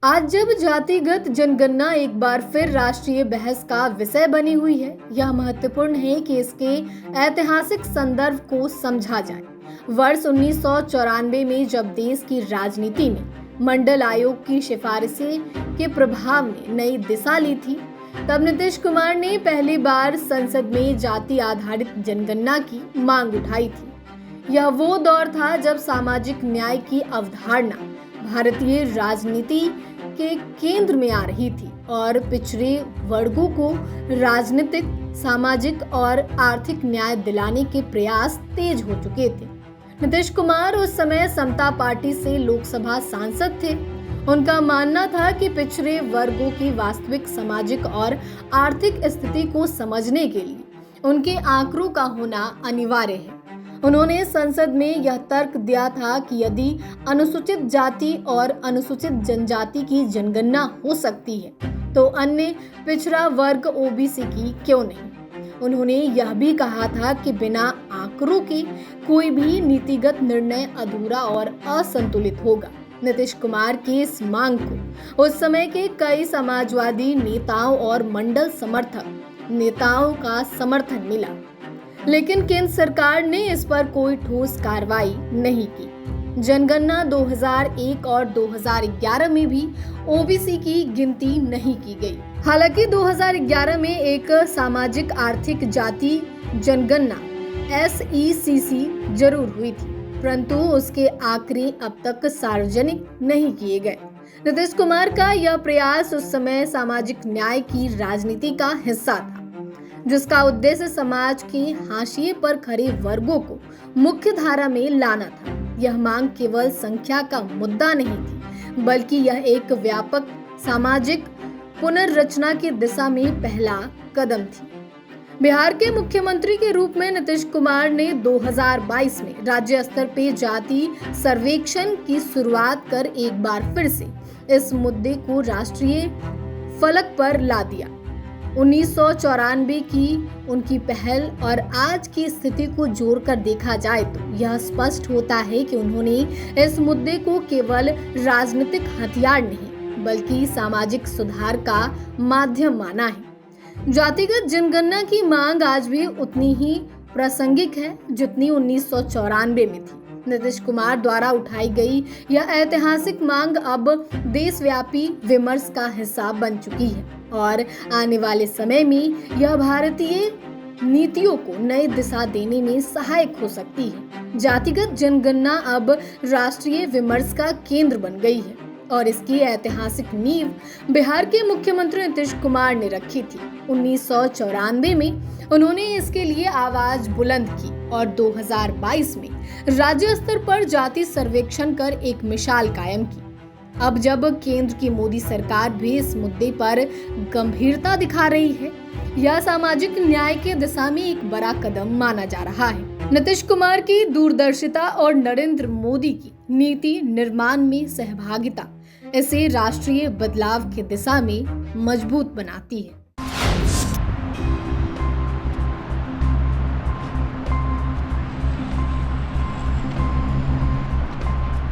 आज जब जातिगत जनगणना एक बार फिर राष्ट्रीय बहस का विषय बनी हुई है, यह महत्वपूर्ण है कि इसके ऐतिहासिक संदर्भ को समझा जाए। वर्ष 1994 में जब देश की राजनीति में मंडल आयोग की सिफारिशें के प्रभाव ने नई दिशा ली थी, तब नीतीश कुमार ने पहली बार संसद में जाति आधारित जनगणना की मांग उठाई थी। यह वो दौर था जब सामाजिक न्याय की अवधारणा भारतीय राजनीति के केंद्र में आ रही थी और पिछड़े वर्गों को राजनीतिक, सामाजिक और आर्थिक न्याय दिलाने के प्रयास तेज हो चुके थे। नीतीश कुमार उस समय समता पार्टी से लोकसभा सांसद थे। उनका मानना था कि पिछड़े वर्गों की वास्तविक सामाजिक और आर्थिक स्थिति को समझने के लिए उनके आंकड़ों का होना अनिवार्य है। उन्होंने संसद में यह तर्क दिया था कि यदि अनुसूचित जाति और अनुसूचित जनजाति की जनगणना हो सकती है तो अन्य पिछड़ा वर्ग ओबीसी की क्यों नहीं। उन्होंने यह भी कहा था कि बिना आंकड़ों के कोई भी नीतिगत निर्णय अधूरा और असंतुलित होगा। नीतीश कुमार की इस मांग को उस समय के कई समाजवादी नेताओं और मंडल समर्थक नेताओं का समर्थन मिला, लेकिन केंद्र सरकार ने इस पर कोई ठोस कार्रवाई नहीं की। जनगणना 2001 और 2011 में भी ओबीसी की गिनती नहीं की गई। हालांकि 2011 में एक सामाजिक आर्थिक जाति जनगणना SECC जरूर हुई थी, परंतु उसके आंकड़े अब तक सार्वजनिक नहीं किए गए। नीतीश कुमार का यह प्रयास उस समय सामाजिक न्याय की राजनीति का हिस्सा था, जिसका उद्देश्य समाज के हाशिए पर खड़े वर्गों को मुख्य धारा में लाना था। यह मांग केवल संख्या का मुद्दा नहीं थी, बल्कि यह एक व्यापक सामाजिक पुनर्रचना की दिशा में पहला कदम थी। बिहार के मुख्यमंत्री के रूप में नीतीश कुमार ने 2022 में राज्य स्तर पर जाति सर्वेक्षण की शुरुआत कर एक बार फिर से इस मुद्दे को राष्ट्रीय फलक पर ला दिया। 1994 की उनकी पहल और आज की स्थिति को जोड़कर देखा जाए तो यह स्पष्ट होता है कि उन्होंने इस मुद्दे को केवल राजनीतिक हथियार नहीं बल्कि सामाजिक सुधार का माध्यम माना है। जातिगत जनगणना की मांग आज भी उतनी ही प्रासंगिक है जितनी 1994 में थी। नीतीश कुमार द्वारा उठाई गई यह ऐतिहासिक मांग अब देशव्यापी विमर्श का हिस्सा बन चुकी है और आने वाले समय में यह भारतीय नीतियों को नई दिशा देने में सहायक हो सकती है। जातिगत जनगणना अब राष्ट्रीय विमर्श का केंद्र बन गई है और इसकी ऐतिहासिक नींव बिहार के मुख्यमंत्री नीतीश कुमार ने रखी थी। 1994 में उन्होंने इसके लिए आवाज बुलंद की और 2022 में राज्य स्तर पर जाति सर्वेक्षण कर एक मिसाल कायम की। अब जब केंद्र की मोदी सरकार भी इस मुद्दे पर गंभीरता दिखा रही है, यह सामाजिक न्याय के दिशा में एक बड़ा कदम माना जा रहा है। नीतीश कुमार की दूरदर्शिता और नरेंद्र मोदी की नीति निर्माण में सहभागिता इसे राष्ट्रीय बदलाव की दिशा में मजबूत बनाती है।